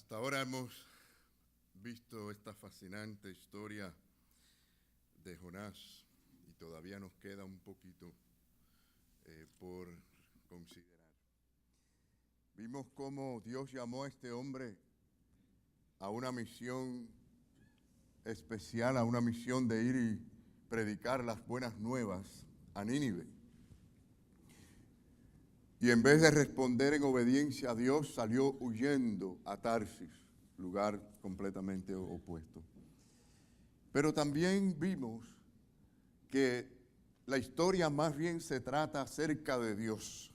Hasta ahora hemos visto esta fascinante historia de Jonás y todavía nos queda un poquito por considerar. Vimos cómo Dios llamó a este hombre a una misión especial, a una misión de ir y predicar las buenas nuevas a Nínive. Y en vez de responder en obediencia a Dios, salió huyendo a Tarsis, lugar completamente opuesto. Pero también vimos que la historia más bien se trata acerca de Dios,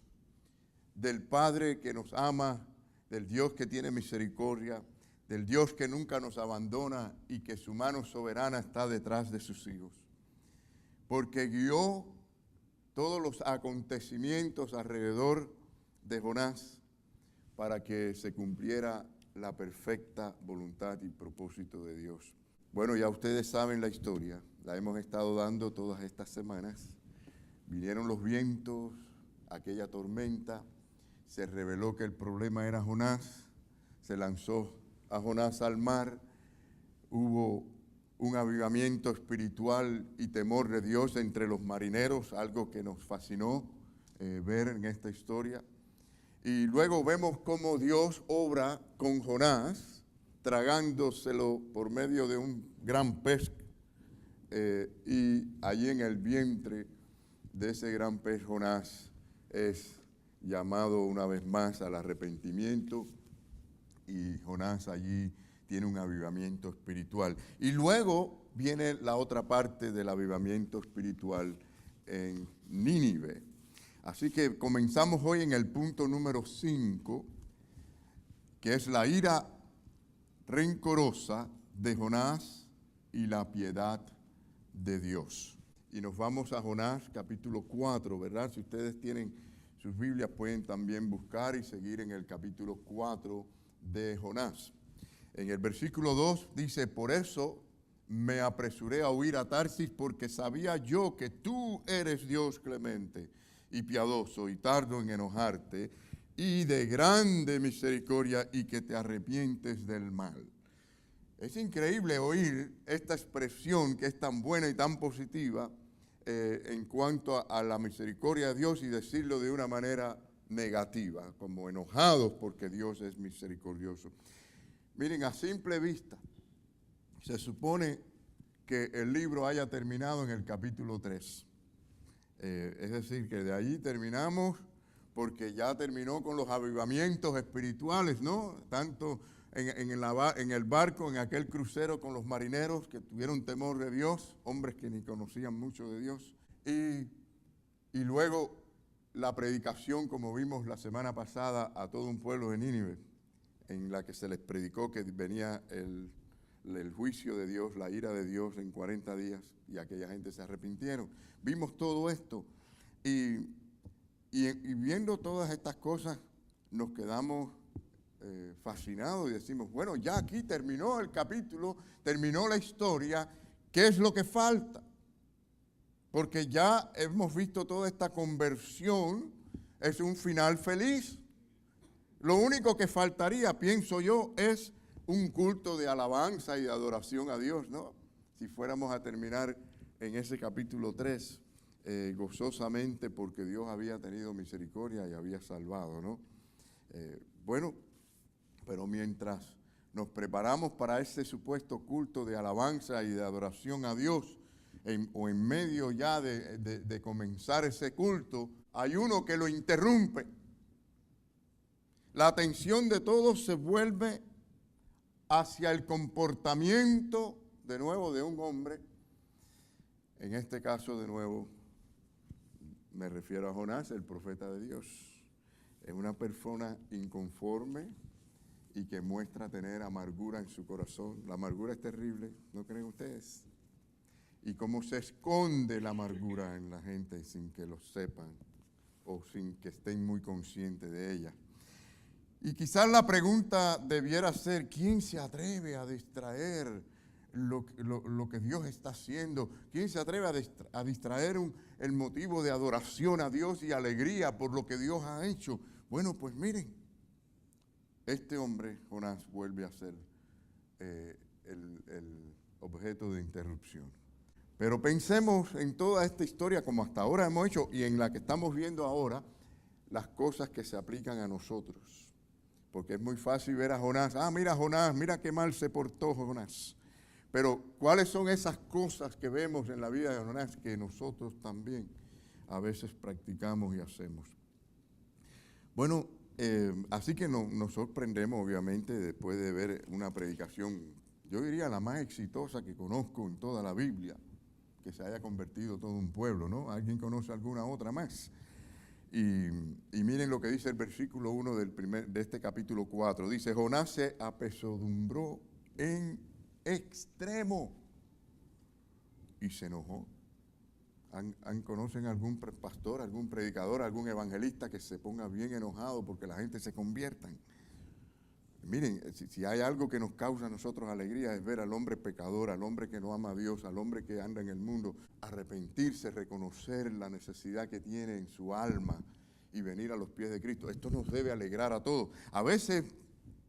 del Padre que nos ama, del Dios que tiene misericordia, del Dios que nunca nos abandona y que su mano soberana está detrás de sus hijos. Porque guió todos los acontecimientos alrededor de Jonás para que se cumpliera la perfecta voluntad y propósito de Dios. Bueno, ya ustedes saben la historia, la hemos estado dando todas estas semanas. Vinieron los vientos, aquella tormenta, se reveló que el problema era Jonás, se lanzó a Jonás al mar, hubo un avivamiento espiritual y temor de Dios entre los marineros, algo que nos fascinó ver en esta historia. Y luego vemos cómo Dios obra con Jonás, tragándoselo por medio de un gran pez, y allí en el vientre de ese gran pez Jonás es llamado una vez más al arrepentimiento y Jonás allí tiene un avivamiento espiritual. Y luego viene la otra parte del avivamiento espiritual en Nínive. Así que comenzamos hoy en el punto número 5, que es la ira rencorosa de Jonás y la piedad de Dios. Y nos vamos a Jonás capítulo 4, ¿verdad? Si ustedes tienen sus Biblias pueden también buscar y seguir en el capítulo 4 de Jonás. En el versículo 2 dice, por eso me apresuré a huir a Tarsis porque sabía yo que tú eres Dios clemente y piadoso y tardo en enojarte y de grande misericordia y que te arrepientes del mal. Es increíble oír esta expresión que es tan buena y tan positiva en cuanto a la misericordia de Dios y decirlo de una manera negativa, como enojados porque Dios es misericordioso. Miren, a simple vista, se supone que el libro haya terminado en el capítulo 3. Es decir, que de allí terminamos porque ya terminó con los avivamientos espirituales, ¿no? Tanto en el barco, en aquel crucero con los marineros que tuvieron temor de Dios, hombres que ni conocían mucho de Dios. Y luego la predicación, como vimos la semana pasada, a todo un pueblo de Nínive, en la que se les predicó que venía el juicio de Dios, la ira de Dios en 40 días, y aquella gente se arrepintieron. Vimos todo esto, y viendo todas estas cosas, nos quedamos fascinados y decimos, bueno, ya aquí terminó el capítulo, terminó la historia, ¿qué es lo que falta? Porque ya hemos visto toda esta conversión, es un final feliz. Lo único que faltaría, pienso yo, es un culto de alabanza y de adoración a Dios, ¿no? Si fuéramos a terminar en ese capítulo 3, gozosamente porque Dios había tenido misericordia y había salvado, ¿no? Bueno, pero mientras nos preparamos para ese supuesto culto de alabanza y de adoración a Dios, o en medio ya de comenzar ese culto, hay uno que lo interrumpe. La atención de todos se vuelve hacia el comportamiento, de nuevo, de un hombre. En este caso, de nuevo, me refiero a Jonás, el profeta de Dios. Es una persona inconforme y que muestra tener amargura en su corazón. La amargura es terrible, ¿no creen ustedes? Y cómo se esconde la amargura en la gente sin que lo sepan o sin que estén muy conscientes de ella. Y quizás la pregunta debiera ser, ¿quién se atreve a distraer lo que Dios está haciendo? ¿Quién se atreve a distraer el motivo de adoración a Dios y alegría por lo que Dios ha hecho? Bueno, pues miren, este hombre, Jonás, vuelve a ser el objeto de interrupción. Pero pensemos en toda esta historia como hasta ahora hemos hecho y en la que estamos viendo ahora, las cosas que se aplican a nosotros. Porque es muy fácil ver a Jonás, Jonás, mira qué mal se portó Jonás. Pero ¿cuáles son esas cosas que vemos en la vida de Jonás que nosotros también a veces practicamos y hacemos? Bueno, así que nos sorprendemos obviamente después de ver una predicación, yo diría la más exitosa que conozco en toda la Biblia, que se haya convertido todo un pueblo, ¿no? ¿Alguien conoce alguna otra más? Y miren lo que dice el versículo 1 de este capítulo 4. Dice, Jonás se apesadumbró en extremo y se enojó. ¿Conocen algún pastor, algún predicador, algún evangelista que se ponga bien enojado porque la gente se convierta? Miren, si hay algo que nos causa a nosotros alegría es ver al hombre pecador, al hombre que no ama a Dios, al hombre que anda en el mundo, arrepentirse, reconocer la necesidad que tiene en su alma y venir a los pies de Cristo. Esto nos debe alegrar a todos. A veces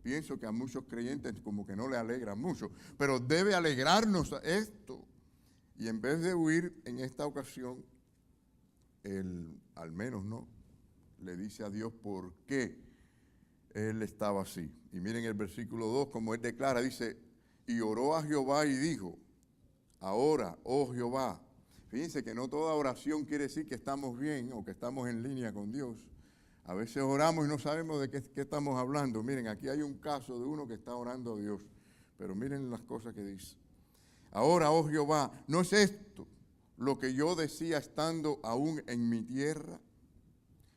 pienso que a muchos creyentes como que no les alegra mucho, pero debe alegrarnos esto. Y en vez de huir en esta ocasión, él al menos no, le dice a Dios por qué él estaba así. Y miren el versículo 2, como él declara, dice, y oró a Jehová y dijo, ahora, oh Jehová. Fíjense que no toda oración quiere decir que estamos bien o que estamos en línea con Dios. A veces oramos y no sabemos de qué estamos hablando. Miren, aquí hay un caso de uno que está orando a Dios, pero miren las cosas que dice. Ahora, oh Jehová, ¿no es esto lo que yo decía estando aún en mi tierra?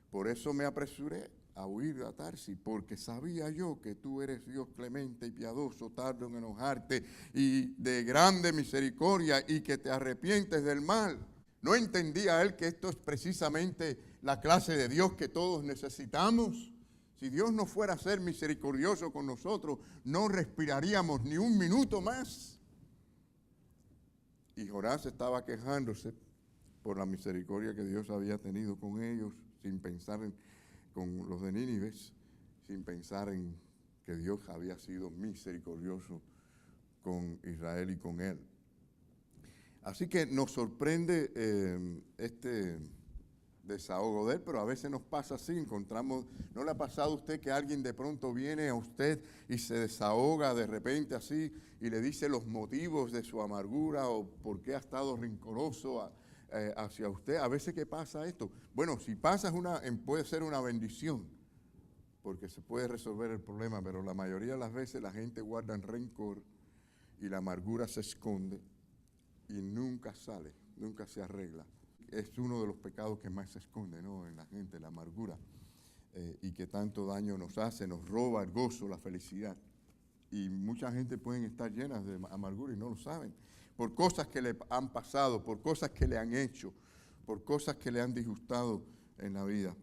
Por eso me apresuré a huir a Tarsis, porque sabía yo que tú eres Dios clemente y piadoso, tardo en enojarte y de grande misericordia y que te arrepientes del mal. ¿No entendía él que esto es precisamente la clase de Dios que todos necesitamos? Si Dios no fuera a ser misericordioso con nosotros, no respiraríamos ni un minuto más. Y Jonás estaba quejándose por la misericordia que Dios había tenido con ellos, sin pensar con los de Nínive, sin pensar en que Dios había sido misericordioso con Israel y con él. Así que nos sorprende este desahogo de él, pero a veces nos pasa así, encontramos, ¿no le ha pasado a usted que alguien de pronto viene a usted y se desahoga de repente así y le dice los motivos de su amargura o por qué ha estado rencoroso hacia usted? A veces, ¿qué pasa esto? Bueno, si pasa puede ser una bendición, porque se puede resolver el problema, pero la mayoría de las veces la gente guarda el rencor y la amargura se esconde y nunca sale, nunca se arregla. Es uno de los pecados que más se esconde, ¿no?, en la gente, la amargura, y que tanto daño nos hace, nos roba el gozo, la felicidad. Y mucha gente pueden estar llenas de amargura y no lo saben, por cosas que le han pasado, por cosas que le han hecho, por cosas que le han disgustado en la vida.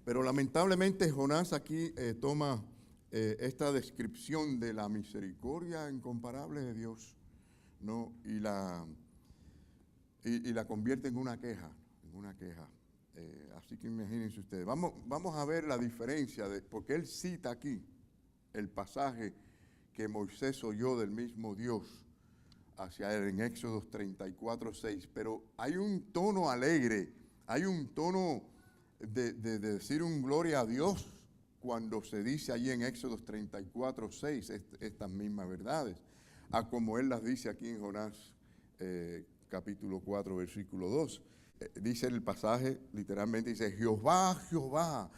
Pero lamentablemente Jonás aquí toma esta descripción de la misericordia incomparable de Dios, ¿no?, y la convierte en una queja, así que imagínense ustedes. Vamos a ver la diferencia, porque él cita aquí el pasaje que Moisés oyó del mismo Dios hacia él en Éxodo 34:6, pero hay un tono alegre, hay un tono de decir un gloria a Dios cuando se dice allí en Éxodo 34:6 estas mismas verdades, a como él las dice aquí en Jonás capítulo 4, versículo 2. Dice el pasaje, literalmente dice, Jehová, Jehová,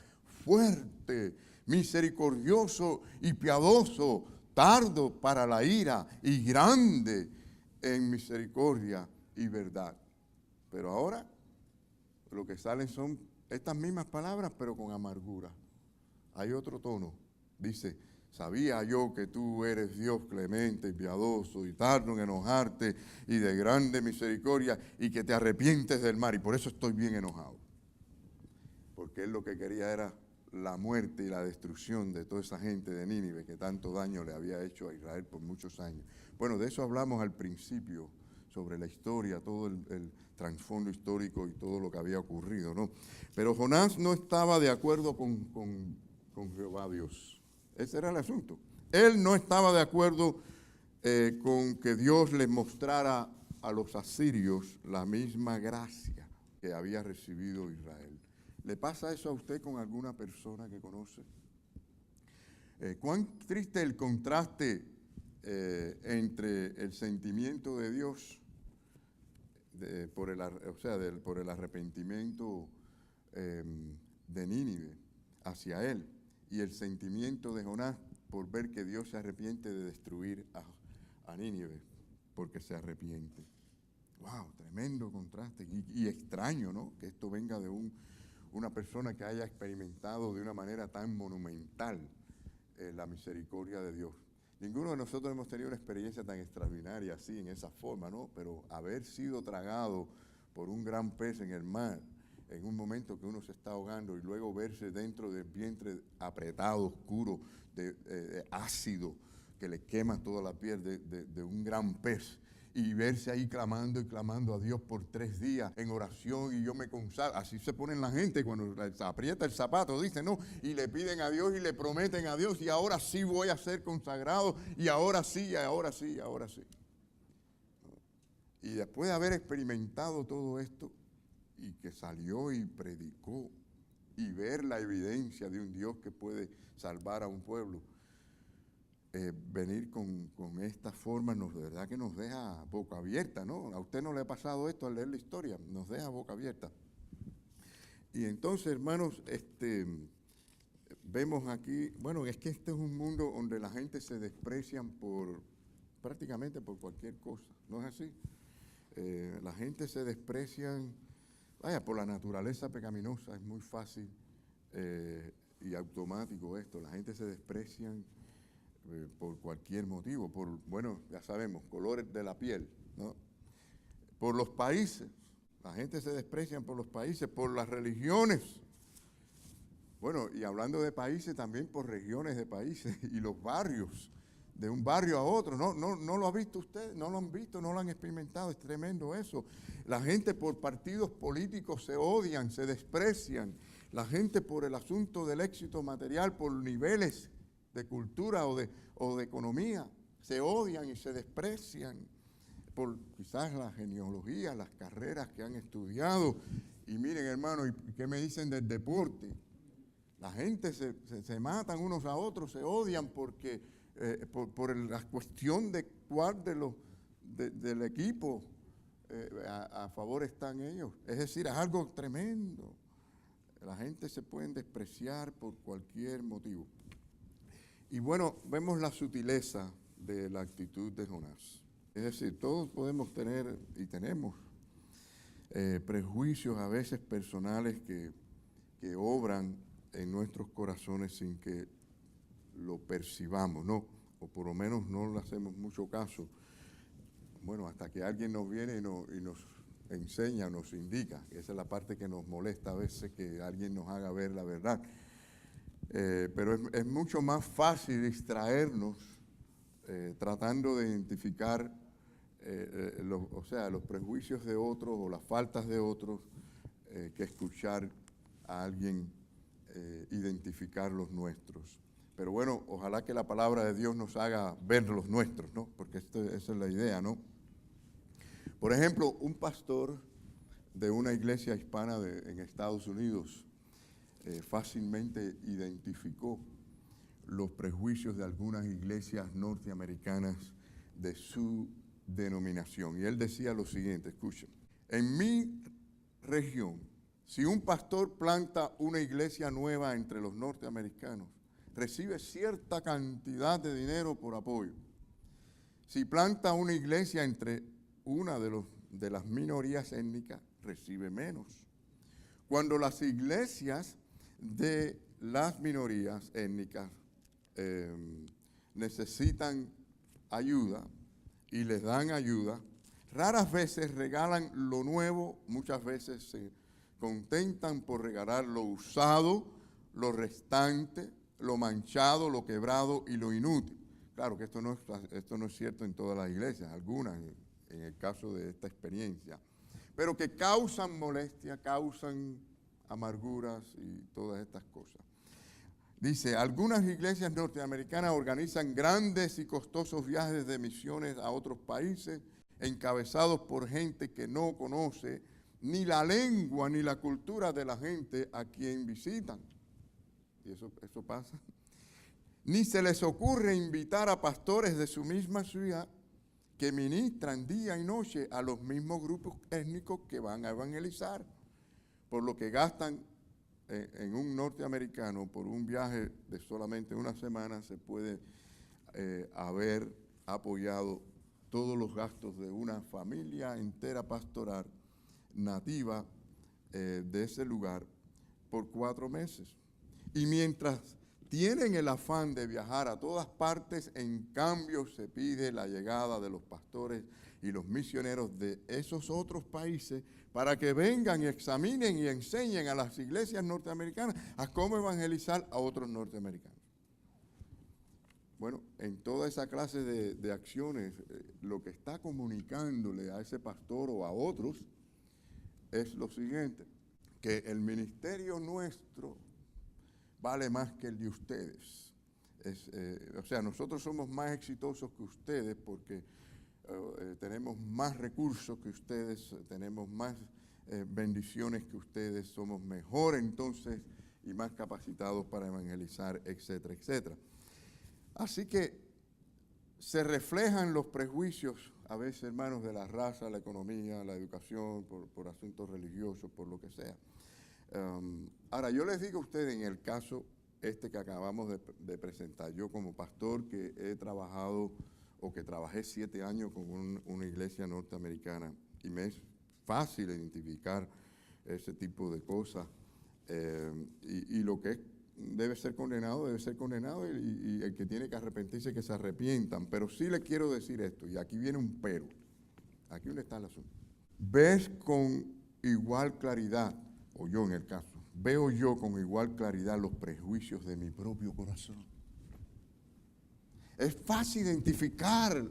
fuerte, misericordioso y piadoso, tardo para la ira y grande en misericordia y verdad. Pero ahora lo que salen son estas mismas palabras, pero con amargura. Hay otro tono. Dice, sabía yo que tú eres Dios clemente y piadoso y tardo en enojarte y de grande misericordia y que te arrepientes del mal, y por eso estoy bien enojado. Porque él lo que quería era la muerte y la destrucción de toda esa gente de Nínive que tanto daño le había hecho a Israel por muchos años. Bueno, de eso hablamos al principio, sobre la historia, todo el trasfondo histórico y todo lo que había ocurrido, ¿no? Pero Jonás no estaba de acuerdo con Jehová Dios. Ese era el asunto. Él no estaba de acuerdo con que Dios les mostrara a los asirios la misma gracia que había recibido Israel. ¿Le pasa eso a usted con alguna persona que conoce? ¿Cuán triste el contraste entre el sentimiento de Dios por el arrepentimiento de Nínive hacia él y el sentimiento de Jonás por ver que Dios se arrepiente de destruir a Nínive porque se arrepiente? ¡Wow! Tremendo contraste y extraño, ¿no? Que esto venga de una persona que haya experimentado de una manera tan monumental la misericordia de Dios. Ninguno de nosotros hemos tenido una experiencia tan extraordinaria así, en esa forma, ¿no? Pero haber sido tragado por un gran pez en el mar, en un momento que uno se está ahogando y luego verse dentro del vientre apretado, oscuro, de ácido, que le quema toda la piel de un gran pez, y verse ahí clamando y clamando a Dios por 3 días en oración, y yo me consagro. Así se ponen la gente cuando se aprieta el zapato, dicen, no, y le piden a Dios y le prometen a Dios, y ahora sí voy a ser consagrado, y ahora sí, y ahora sí, y ahora sí. Y después de haber experimentado todo esto, y que salió y predicó, y ver la evidencia de un Dios que puede salvar a un pueblo, venir con esta forma de verdad que nos deja boca abierta, ¿no? A usted no le ha pasado esto al leer la historia, nos deja boca abierta. Y entonces, hermanos, vemos aquí, bueno, es que este es un mundo donde la gente se desprecian prácticamente por cualquier cosa, ¿no es así? La gente se desprecian, por la naturaleza pecaminosa, es muy fácil y automático esto, la gente se desprecian por cualquier motivo, ya sabemos, colores de la piel, ¿no? Por los países, la gente se desprecia por los países, por las religiones. Bueno, y hablando de países, también por regiones de países y los barrios, de un barrio a otro. No lo ha visto usted, no lo han visto, no lo han experimentado, es tremendo eso. La gente por partidos políticos se odian, se desprecian. La gente por el asunto del éxito material, por niveles de cultura o de economía, se odian y se desprecian por quizás la genealogía, las carreras que han estudiado. Y miren, hermano, ¿y qué me dicen del deporte? La gente se matan unos a otros, se odian porque por la cuestión de cuál del equipo a favor están ellos. Es decir, es algo tremendo. La gente se puede despreciar por cualquier motivo. Y bueno, vemos la sutileza de la actitud de Jonás. Es decir, todos podemos tener y tenemos prejuicios a veces personales que obran en nuestros corazones sin que lo percibamos, ¿no? O por lo menos no le hacemos mucho caso. Bueno, hasta que alguien nos viene y nos enseña, nos indica. Esa es la parte que nos molesta a veces, que alguien nos haga ver la verdad. Pero es mucho más fácil distraernos tratando de identificar los prejuicios de otros o las faltas de otros que escuchar a alguien identificar los nuestros. Pero bueno, ojalá que la palabra de Dios nos haga ver los nuestros, ¿no? Porque esa es la idea, ¿no? Por ejemplo, un pastor de una iglesia hispana en Estados Unidos fácilmente identificó los prejuicios de algunas iglesias norteamericanas de su denominación. Y él decía lo siguiente, escuchen, en mi región, si un pastor planta una iglesia nueva entre los norteamericanos, recibe cierta cantidad de dinero por apoyo. Si planta una iglesia entre una de las minorías étnicas, recibe menos. Cuando las iglesias de las minorías étnicas necesitan ayuda y les dan ayuda, raras veces regalan lo nuevo, muchas veces se contentan por regalar lo usado, lo restante, lo manchado, lo quebrado y lo inútil. Claro que esto no es cierto en todas las iglesias, algunas en el caso de esta experiencia, pero que causan molestia, causan amarguras y todas estas cosas. Dice, algunas iglesias norteamericanas organizan grandes y costosos viajes de misiones a otros países, encabezados por gente que no conoce ni la lengua ni la cultura de la gente a quien visitan. Y eso pasa. Ni se les ocurre invitar a pastores de su misma ciudad que ministran día y noche a los mismos grupos étnicos que van a evangelizar, por lo que gastan en un norteamericano por un viaje de solamente una semana se puede haber apoyado todos los gastos de una familia entera pastoral nativa de ese lugar por 4 meses. Y mientras tienen el afán de viajar a todas partes, en cambio se pide la llegada de los pastores y los misioneros de esos otros países para que vengan y examinen y enseñen a las iglesias norteamericanas a cómo evangelizar a otros norteamericanos. Bueno, en toda esa clase de acciones, lo que está comunicándole a ese pastor o a otros es lo siguiente, que el ministerio nuestro vale más que el de ustedes. O sea, nosotros somos más exitosos que ustedes porque tenemos más recursos que ustedes, tenemos más bendiciones que ustedes, somos mejor entonces y más capacitados para evangelizar, etcétera, etcétera. Así que se reflejan los prejuicios, a veces, hermanos, de la raza, la economía, la educación, por asuntos religiosos, por lo que sea. Ahora, yo les digo a ustedes, en el caso que acabamos de presentar, yo como pastor que he trabajado o que trabajé 7 años con una iglesia norteamericana y me es fácil identificar ese tipo de cosas y lo que debe ser condenado y el que tiene que arrepentirse que se arrepientan. Pero sí le quiero decir esto, y aquí viene un pero, aquí donde está el asunto. ¿Ves con igual claridad, o yo en el caso, veo yo con igual claridad los prejuicios de mi propio corazón? Es fácil identificar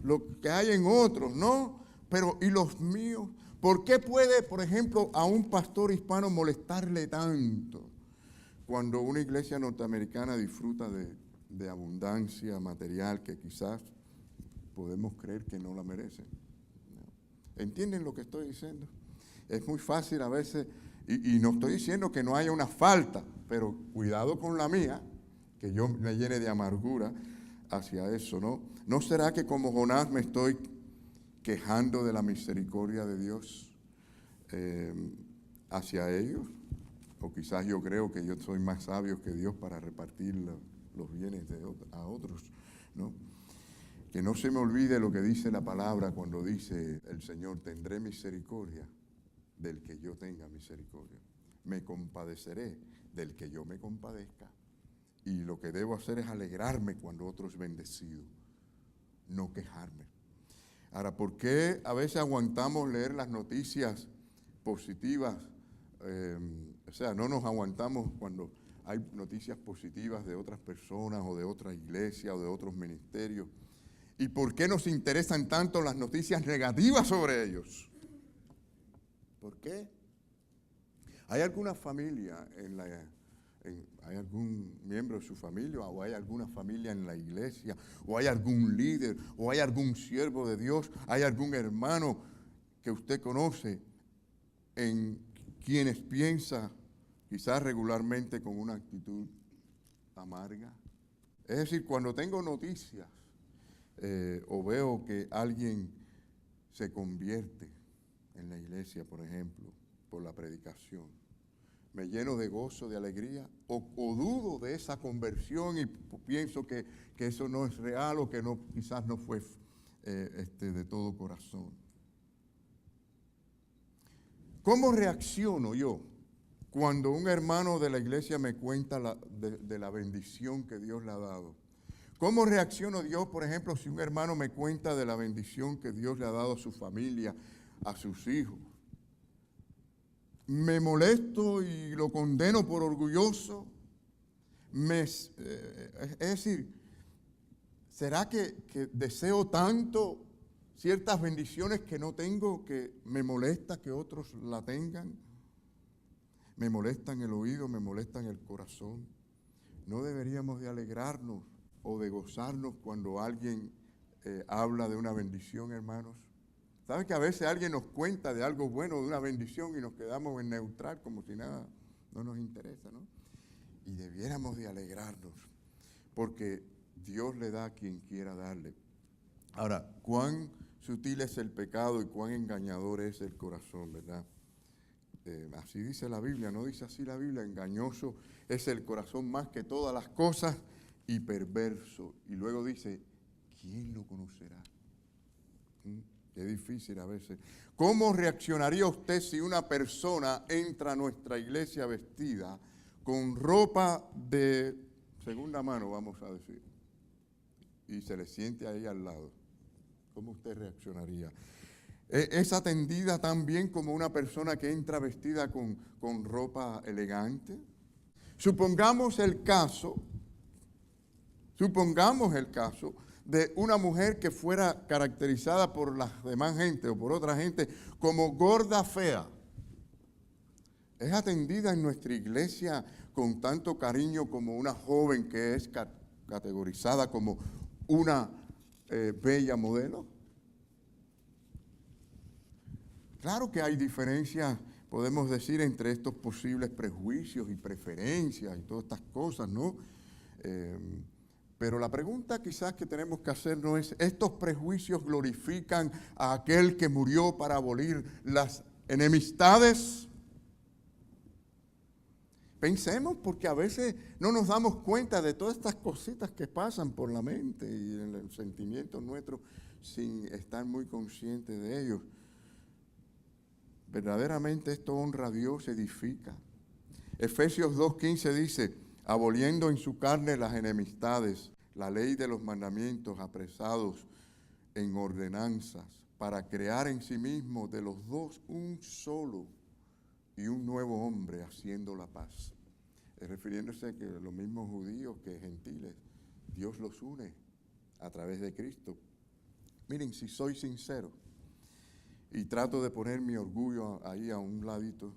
lo que hay en otros, ¿no? Pero, ¿y los míos? ¿Por qué puede, por ejemplo, a un pastor hispano molestarle tanto cuando una iglesia norteamericana disfruta de abundancia material que quizás podemos creer que no la merece? ¿Entienden lo que estoy diciendo? Es muy fácil a veces, y no estoy diciendo que no haya una falta, pero cuidado con la mía, que yo me llene de amargura hacia eso, ¿no? ¿No será que como Jonás me estoy quejando de la misericordia de Dios hacia ellos? O quizás yo creo que yo soy más sabio que Dios para repartir los bienes a otros, ¿no? Que no se me olvide lo que dice la palabra cuando dice el Señor, tendré misericordia del que yo tenga misericordia. Me compadeceré del que yo me compadezca. Y lo que debo hacer es alegrarme cuando otro es bendecido, no quejarme. Ahora, ¿por qué a veces aguantamos leer las noticias positivas? O sea, no nos aguantamos cuando hay noticias positivas de otras personas o de otra iglesia o de otros ministerios. ¿Y por qué nos interesan tanto las noticias negativas sobre ellos? ¿Por qué? ¿Hay alguna familia hay algún miembro de su familia o hay alguna familia en la iglesia o hay algún líder o hay algún siervo de Dios, hay algún hermano que usted conoce en quienes piensa quizás regularmente con una actitud amarga? Es decir, cuando tengo noticias o veo que alguien se convierte en la iglesia, por ejemplo, por la predicación, me lleno de gozo, de alegría, o dudo de esa conversión y pienso que eso no es real o que quizás no fue de todo corazón. ¿Cómo reacciono yo cuando un hermano de la iglesia me cuenta de la bendición que Dios le ha dado? ¿Cómo reacciono yo, por ejemplo, si un hermano me cuenta de la bendición que Dios le ha dado a su familia, a sus hijos? ¿Me molesto y lo condeno por orgulloso? Es decir, ¿será que deseo tanto ciertas bendiciones que no tengo que me molesta que otros la tengan? Me molesta en el oído, me molesta en el corazón. ¿No deberíamos de alegrarnos o de gozarnos cuando alguien habla de una bendición, hermanos? ¿Saben que a veces alguien nos cuenta de algo bueno, de una bendición, y nos quedamos en neutral como si nada no nos interesa, ¿no? Y debiéramos de alegrarnos, porque Dios le da a quien quiera darle. Ahora, cuán sutil es el pecado y cuán engañador es el corazón, ¿verdad? Así dice la Biblia, no dice así la Biblia: engañoso es el corazón más que todas las cosas y perverso. Y luego dice, ¿quién lo conocerá? Qué difícil a veces. ¿Cómo reaccionaría usted si una persona entra a nuestra iglesia vestida con ropa de segunda mano, vamos a decir, y se le siente ahí al lado? ¿Cómo usted reaccionaría? ¿Es atendida tan bien como una persona que entra vestida con ropa elegante? Supongamos el caso de una mujer que fuera caracterizada por la demás gente o por otra gente como gorda fea. ¿Es atendida en nuestra iglesia con tanto cariño como una joven que es categorizada como una bella modelo? Claro que hay diferencias, podemos decir, entre estos posibles prejuicios y preferencias y todas estas cosas, ¿no? Pero la pregunta quizás que tenemos que hacernos es, ¿estos prejuicios glorifican a aquel que murió para abolir las enemistades? Pensemos, porque a veces no nos damos cuenta de todas estas cositas que pasan por la mente y en los sentimientos nuestros sin estar muy conscientes de ellos. Verdaderamente esto honra a Dios, edifica. Efesios 2:15 dice, aboliendo en su carne las enemistades, la ley de los mandamientos apresados en ordenanzas, para crear en sí mismo de los dos un solo y un nuevo hombre, haciendo la paz. Refiriéndose a que los mismos judíos que gentiles, Dios los une a través de Cristo. Miren, si soy sincero y trato de poner mi orgullo ahí a un ladito,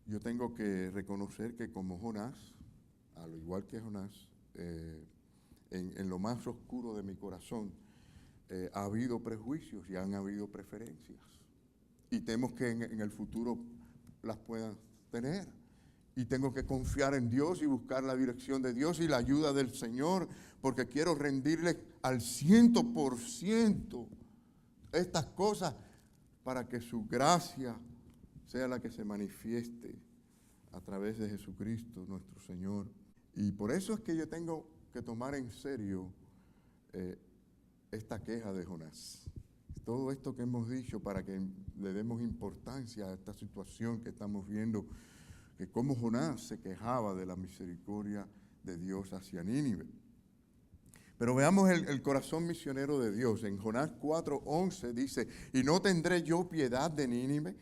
yo tengo que reconocer que como Jonás, al igual que Jonás, en lo más oscuro de mi corazón, ha habido prejuicios y han habido preferencias. Y temo que en el futuro las puedan tener. Y tengo que confiar en Dios y buscar la dirección de Dios y la ayuda del Señor, porque quiero rendirle al 100% estas cosas para que su gracia sea la que se manifieste a través de Jesucristo, nuestro Señor. Y por eso es que yo tengo que tomar en serio esta queja de Jonás. Todo esto que hemos dicho, para que le demos importancia a esta situación que estamos viendo, que cómo Jonás se quejaba de la misericordia de Dios hacia Nínive. Pero veamos el corazón misionero de Dios. En Jonás 4:11 dice, y no tendré yo piedad de Nínive,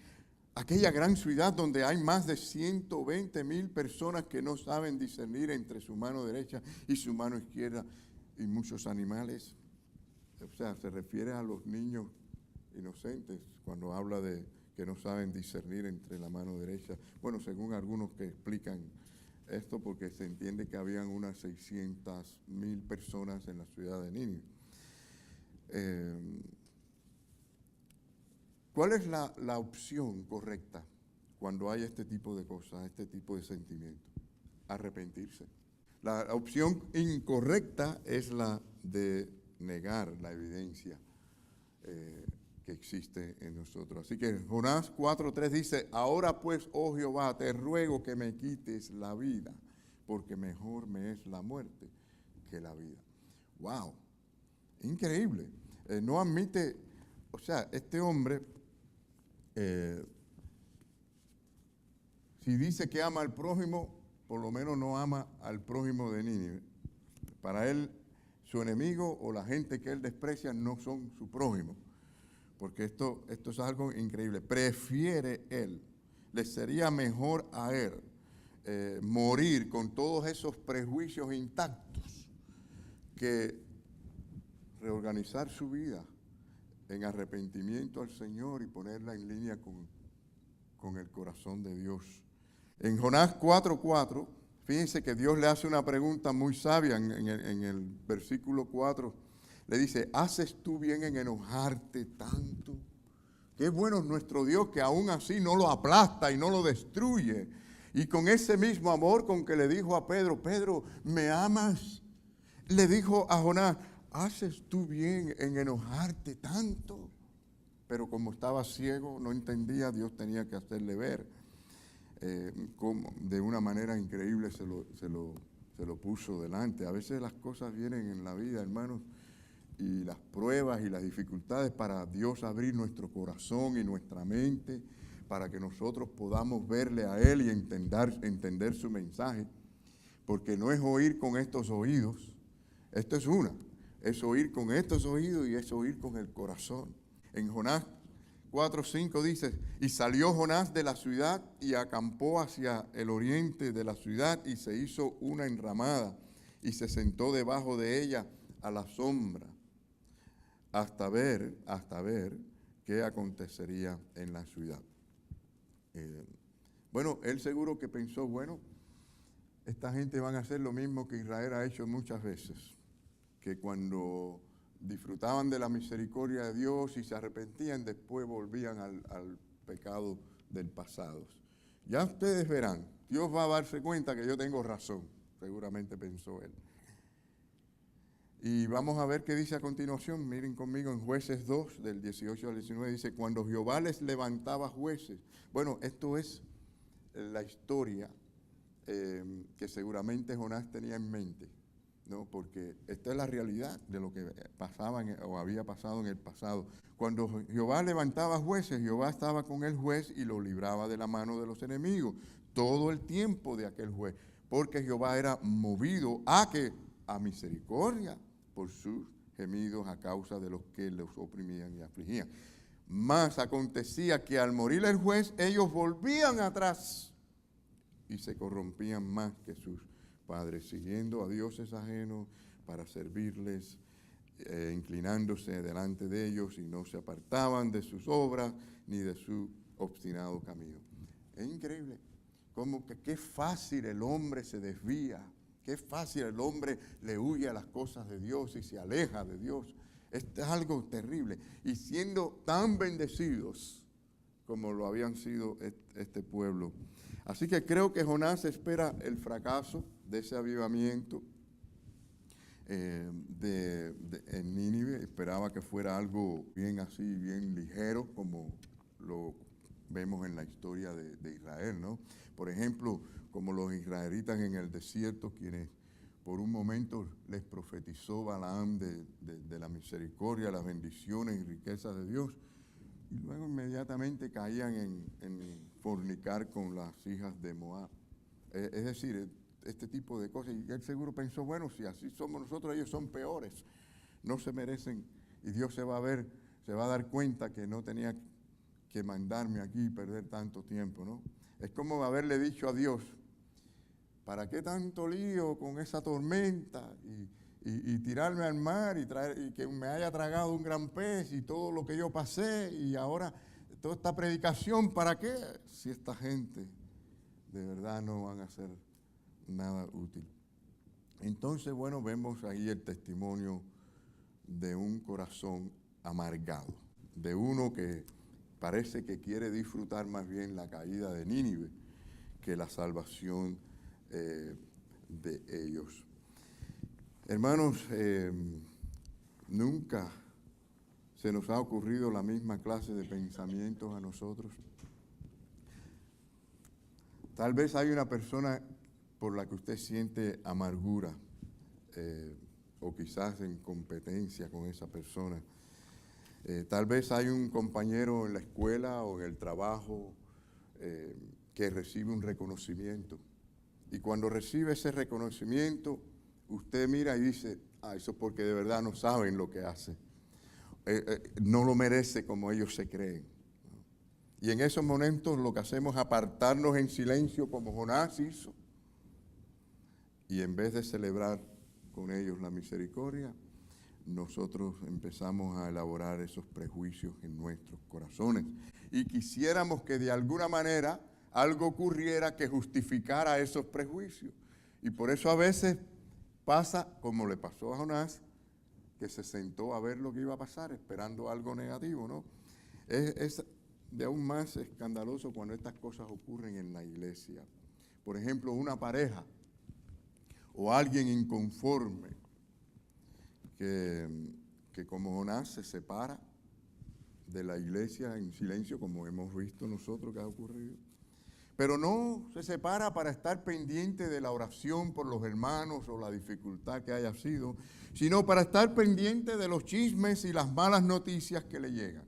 aquella gran ciudad donde hay más de 120,000 personas que no saben discernir entre su mano derecha y su mano izquierda, y muchos animales. O sea, se refiere a los niños inocentes cuando habla de que no saben discernir entre la mano derecha. Bueno, según algunos que explican esto, porque se entiende que habían unas 600,000 personas en la ciudad de Nínive. ¿Cuál es la opción correcta cuando hay este tipo de cosas, este tipo de sentimientos? Arrepentirse. La opción incorrecta es la de negar la evidencia que existe en nosotros. Así que Jonás 4:3 dice, ahora pues, oh Jehová, te ruego que me quites la vida, porque mejor me es la muerte que la vida. ¡Wow! Increíble. No admite, o sea, este hombre, si dice que ama al prójimo, por lo menos no ama al prójimo de Nínive. Para él, su enemigo o la gente que él desprecia no son su prójimo. Porque esto es algo increíble. Prefiere él, le sería mejor a él morir con todos esos prejuicios intactos que reorganizar su vida en arrepentimiento al Señor y ponerla en línea con el corazón de Dios. En Jonás 4:4, Fíjense que Dios le hace una pregunta muy sabia en el versículo 4. Le dice, ¿haces tú bien en enojarte tanto? Qué bueno es nuestro Dios que aún así no lo aplasta y no lo destruye. Y con ese mismo amor con que le dijo a Pedro, Pedro, ¿me amas? Le dijo a Jonás, ¿haces tú bien en enojarte tanto? Pero como estaba ciego, no entendía, Dios tenía que hacerle ver. Como de una manera increíble se lo puso delante. A veces las cosas vienen en la vida, hermanos, y las pruebas y las dificultades para Dios abrir nuestro corazón y nuestra mente para que nosotros podamos verle a Él y entender su mensaje. Porque no es oír con estos oídos, esto es oír con estos oídos y es oír con el corazón. En Jonás 4:5 dice, y salió Jonás de la ciudad y acampó hacia el oriente de la ciudad y se hizo una enramada y se sentó debajo de ella a la sombra hasta ver qué acontecería en la ciudad. Bueno, él seguro que pensó, bueno, esta gente van a hacer lo mismo que Israel ha hecho muchas veces, que cuando disfrutaban de la misericordia de Dios y se arrepentían, después volvían al pecado del pasado. Ya ustedes verán, Dios va a darse cuenta que yo tengo razón, seguramente pensó él. Y vamos a ver qué dice a continuación. Miren conmigo en Jueces 2, del 18 al 19, dice, cuando Jehová les levantaba jueces. Bueno, esto es la historia que seguramente Jonás tenía en mente, ¿no? Porque esta es la realidad de lo que pasaba o había pasado en el pasado. Cuando Jehová levantaba jueces, Jehová estaba con el juez y lo libraba de la mano de los enemigos todo el tiempo de aquel juez, porque Jehová era movido a misericordia por sus gemidos a causa de los que los oprimían y afligían. Mas acontecía que al morir el juez, ellos volvían atrás y se corrompían más que sus padres, siguiendo a dioses ajenos para servirles, inclinándose delante de ellos y no se apartaban de sus obras ni de su obstinado camino. Es increíble cómo que qué fácil el hombre se desvía, qué fácil el hombre le huye a las cosas de Dios y se aleja de Dios. Esto es algo terrible. Y siendo tan bendecidos como lo habían sido este pueblo. Así que creo que Jonás espera el fracaso de ese avivamiento en Nínive. Esperaba que fuera algo bien así, bien ligero, como lo vemos en la historia de Israel, ¿no? Por ejemplo, como los israelitas en el desierto, quienes por un momento les profetizó Balaam de la misericordia, las bendiciones y riquezas de Dios, y luego inmediatamente caían en fornicar con las hijas de Moab. Es decir, este tipo de cosas. Y él seguro pensó, bueno, si así somos nosotros, ellos son peores, no se merecen, y Dios se va a dar cuenta que no tenía que mandarme aquí y perder tanto tiempo, ¿no? Es como haberle dicho a Dios, ¿para qué tanto lío con esa tormenta y tirarme al mar y que me haya tragado un gran pez y todo lo que yo pasé y ahora toda esta predicación, ¿para qué? Si esta gente de verdad no van a hacer nada útil. Entonces, bueno, vemos ahí el testimonio de un corazón amargado, de uno que parece que quiere disfrutar más bien la caída de Nínive que la salvación de ellos. Hermanos, nunca se nos ha ocurrido la misma clase de pensamientos a nosotros. Tal vez hay una persona por la que usted siente amargura o quizás en competencia con esa persona. Tal vez hay un compañero en la escuela o en el trabajo que recibe un reconocimiento. Y cuando recibe ese reconocimiento, usted mira y dice, eso es porque de verdad no saben lo que hace. No lo merece como ellos se creen. Y en esos momentos lo que hacemos es apartarnos en silencio como Jonás hizo. Y en vez de celebrar con ellos la misericordia, nosotros empezamos a elaborar esos prejuicios en nuestros corazones. Y quisiéramos que de alguna manera algo ocurriera que justificara esos prejuicios. Y por eso a veces pasa como le pasó a Jonás, que se sentó a ver lo que iba a pasar, esperando algo negativo, ¿no? Es de aún más escandaloso cuando estas cosas ocurren en la iglesia. Por ejemplo, una pareja o alguien inconforme que como Jonás se separa de la iglesia en silencio, como hemos visto nosotros que ha ocurrido. Pero no se separa para estar pendiente de la oración por los hermanos o la dificultad que haya sido, sino para estar pendiente de los chismes y las malas noticias que le llegan.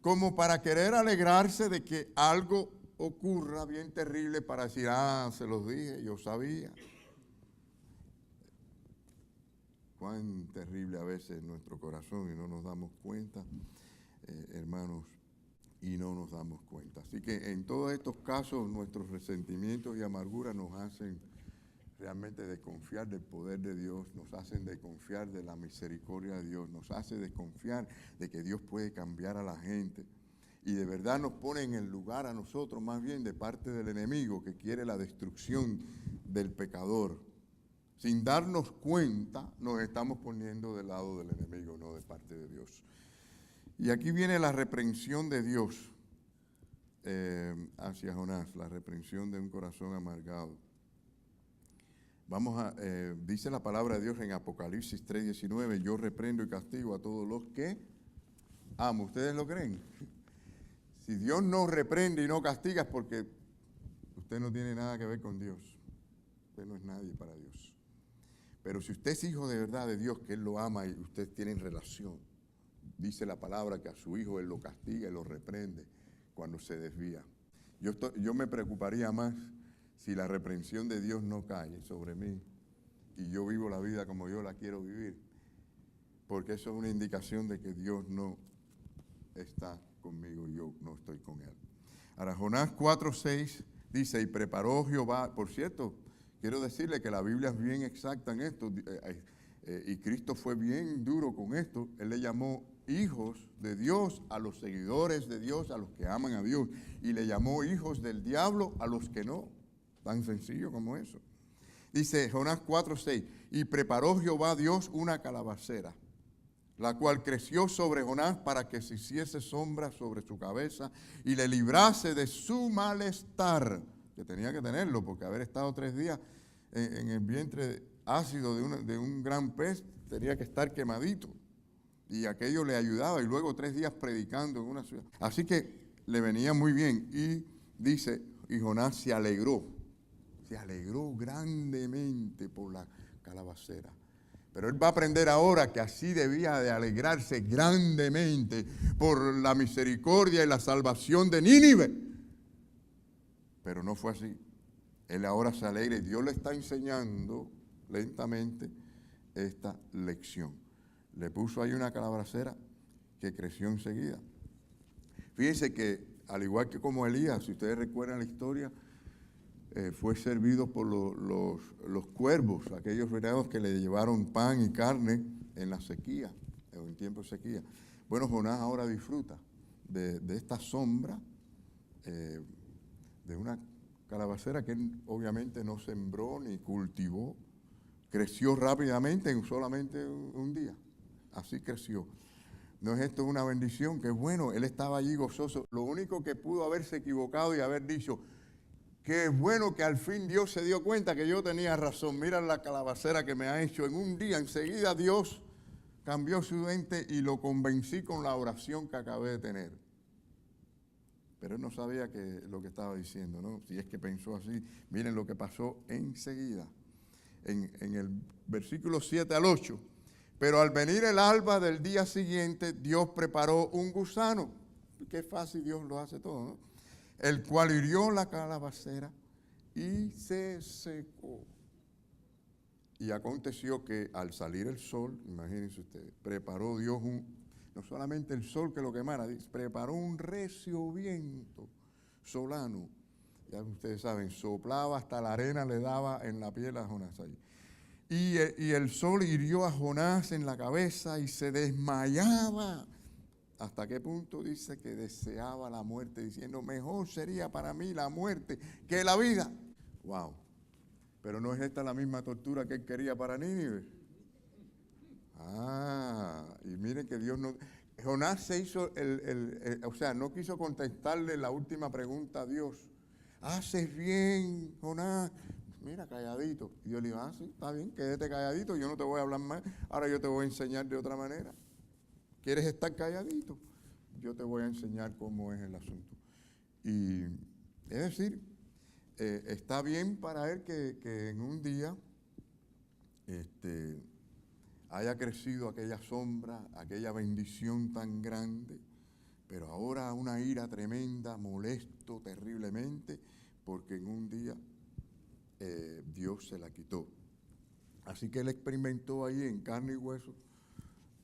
Como para querer alegrarse de que algo ocurra bien terrible para decir, se los dije, yo sabía. Cuán terrible a veces es nuestro corazón y no nos damos cuenta, hermanos, y no nos damos cuenta. Así que en todos estos casos nuestros resentimientos y amarguras nos hacen realmente desconfiar del poder de Dios, nos hacen desconfiar de la misericordia de Dios, nos hace desconfiar de que Dios puede cambiar a la gente. Y de verdad nos pone en el lugar a nosotros, más bien de parte del enemigo que quiere la destrucción del pecador. Sin darnos cuenta, nos estamos poniendo del lado del enemigo, no de parte de Dios. Y aquí viene la reprensión de Dios hacia Jonás, la reprensión de un corazón amargado. Dice la palabra de Dios en Apocalipsis 3:19, yo reprendo y castigo a todos los que amo. ¿Ustedes lo creen? Si Dios no reprende y no castiga es porque usted no tiene nada que ver con Dios. Usted no es nadie para Dios. Pero si usted es hijo de verdad de Dios, que Él lo ama y ustedes tienen relación, dice la palabra que a su hijo Él lo castiga y lo reprende cuando se desvía. Yo me preocuparía más si la reprensión de Dios no cae sobre mí y yo vivo la vida como yo la quiero vivir, porque eso es una indicación de que Dios no está conmigo y yo no estoy con Él. Ahora, Jonás 4:6 dice, y preparó Jehová, por cierto, quiero decirle que la Biblia es bien exacta en esto, y Cristo fue bien duro con esto. Él le llamó hijos de Dios a los seguidores de Dios, a los que aman a Dios, y le llamó hijos del diablo a los que no. Tan sencillo como eso. Dice Jonás 4:6, y preparó Jehová Dios una calabacera, la cual creció sobre Jonás para que se hiciese sombra sobre su cabeza y le librase de su malestar, que tenía que tenerlo, porque haber estado 3 días en el vientre ácido de un gran pez, tenía que estar quemadito. Y aquello le ayudaba, y luego 3 días predicando en una ciudad. Así que le venía muy bien. Y dice, y Jonás se alegró grandemente por la calabacera. Pero él va a aprender ahora que así debía de alegrarse grandemente por la misericordia y la salvación de Nínive. Pero no fue así. Él ahora se alegra y Dios le está enseñando lentamente esta lección. Le puso ahí una calabacera que creció enseguida. Fíjense que, al igual que como Elías, si ustedes recuerdan la historia, fue servido por los cuervos, aquellos venados que le llevaron pan y carne en la sequía, en tiempo de sequía. Bueno, Jonás ahora disfruta de esta sombra, de una calabacera que él obviamente no sembró ni cultivó, creció rápidamente en solamente un día, así creció. ¿No es esto una bendición? Que bueno, él estaba allí gozoso. Lo único que pudo haberse equivocado y haber dicho, qué bueno que al fin Dios se dio cuenta que yo tenía razón. Mira la calabacera que me ha hecho. En un día, enseguida Dios cambió su mente y lo convencí con la oración que acabé de tener. Pero él no sabía lo que estaba diciendo, ¿no? Si es que pensó así, miren lo que pasó enseguida. En el versículo 7 al 8. Pero al venir el alba del día siguiente, Dios preparó un gusano. Qué fácil Dios lo hace todo, ¿no? El cual hirió la calabacera y se secó. Y aconteció que al salir el sol, imagínense ustedes, preparó Dios no solamente el sol que lo quemara, preparó un recio viento solano. Ya ustedes saben, soplaba hasta la arena, le daba en la piel a Jonás allí. Y el sol hirió a Jonás en la cabeza y se desmayaba. ¿Hasta qué punto? Dice que deseaba la muerte, diciendo, mejor sería para mí la muerte que la vida. Wow. Pero no es esta la misma tortura que él quería para Nínive. Y miren que Dios no... Jonás se hizo o sea, no quiso contestarle la última pregunta a Dios. Haces bien, Jonás. Mira, calladito. Y Dios le dijo, sí, está bien, quédate calladito, yo no te voy a hablar más. Ahora yo te voy a enseñar de otra manera. ¿Quieres estar calladito? Yo te voy a enseñar cómo es el asunto. Y es decir, está bien para él que en un día haya crecido aquella sombra, aquella bendición tan grande, pero ahora una ira tremenda, molesto terriblemente, porque en un día Dios se la quitó. Así que él experimentó ahí en carne y hueso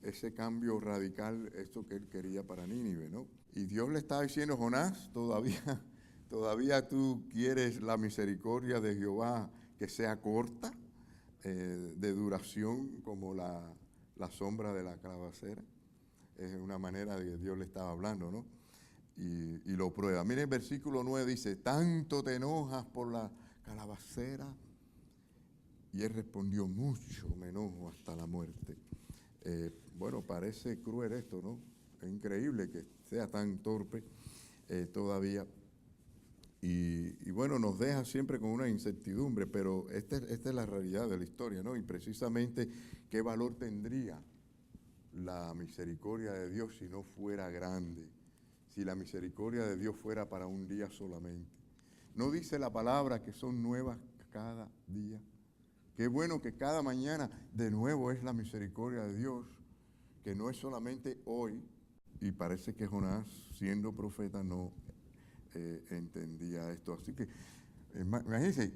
ese cambio radical, esto que él quería para Nínive, ¿no? Y Dios le estaba diciendo, Jonás, todavía tú quieres la misericordia de Jehová que sea corta, de duración como la sombra de la calabacera. Es una manera de que Dios le estaba hablando, ¿no? Y lo prueba. Miren el versículo 9 dice, tanto te enojas por la calabacera. Y él respondió, mucho me enojo hasta la muerte. Bueno, parece cruel esto, ¿no? Es increíble que sea tan torpe todavía. Y bueno, nos deja siempre con una incertidumbre, pero esta es la realidad de la historia, ¿no? Y precisamente, ¿qué valor tendría la misericordia de Dios si no fuera grande? Si la misericordia de Dios fuera para un día solamente. ¿No dice la palabra que son nuevas cada día? Qué bueno que cada mañana de nuevo es la misericordia de Dios, que no es solamente hoy, y parece que Jonás, siendo profeta, no entendía esto. Así que, imagínense,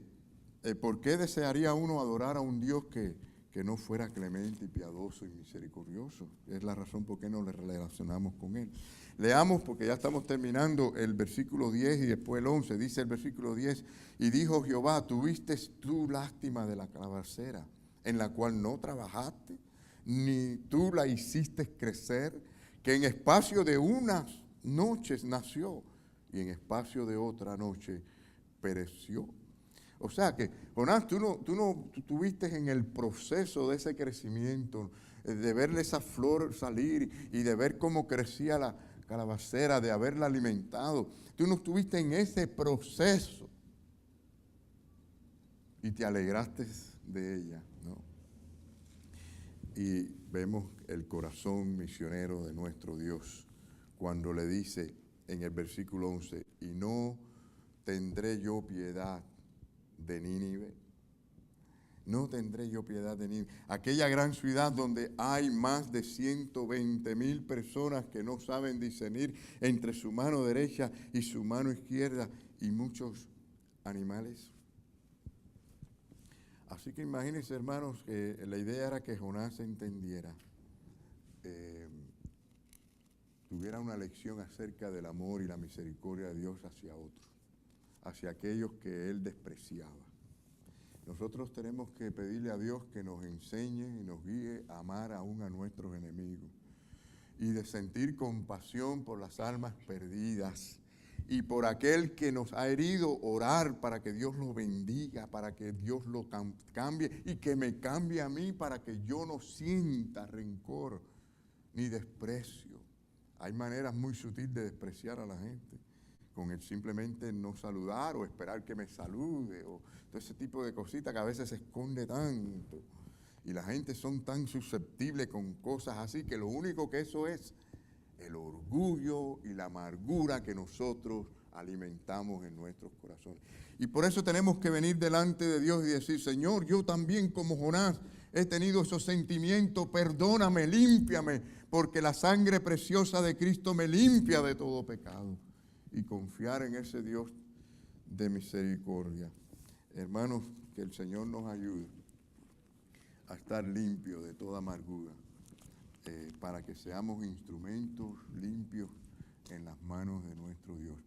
¿por qué desearía uno adorar a un Dios que no fuera clemente y piadoso y misericordioso? Es la razón por qué no le relacionamos con Él. Leamos, porque ya estamos terminando el versículo 10 y después el 11. Dice el versículo 10, y dijo Jehová, ¿tuviste tú lástima de la calabacera, en la cual no trabajaste, ni tú la hiciste crecer, que en espacio de unas noches nació, y en espacio de otra noche pereció? O sea que, Jonás, tú no estuviste en el proceso de ese crecimiento, de verle esa flor salir y de ver cómo crecía la calabacera, de haberla alimentado. Tú no estuviste en ese proceso y te alegraste de ella, ¿no? Y vemos el corazón misionero de nuestro Dios cuando le dice en el versículo 11, y no tendré yo piedad de Nínive. No tendré yo piedad de Nínive. Aquella gran ciudad donde hay más de 120,000 personas que no saben discernir entre su mano derecha y su mano izquierda y muchos animales. Así que imagínense, hermanos, que la idea era que Jonás entendiera, tuviera una lección acerca del amor y la misericordia de Dios hacia otros, hacia aquellos que él despreciaba. Nosotros tenemos que pedirle a Dios que nos enseñe y nos guíe a amar aún a nuestros enemigos y de sentir compasión por las almas perdidas y por aquel que nos ha herido, orar para que Dios lo bendiga, para que Dios lo cambie y que me cambie a mí para que yo no sienta rencor ni desprecio. Hay maneras muy sutiles de despreciar a la gente, con el simplemente no saludar o esperar que me salude, o todo ese tipo de cositas que a veces se esconde tanto. Y la gente son tan susceptibles con cosas así que lo único que eso es el orgullo y la amargura que nosotros alimentamos en nuestros corazones. Y por eso tenemos que venir delante de Dios y decir, Señor, yo también como Jonás he tenido esos sentimientos, perdóname, límpiame, porque la sangre preciosa de Cristo me limpia de todo pecado. Y confiar en ese Dios de misericordia. Hermanos, que el Señor nos ayude a estar limpios de toda amargura, para que seamos instrumentos limpios en las manos de nuestro Dios.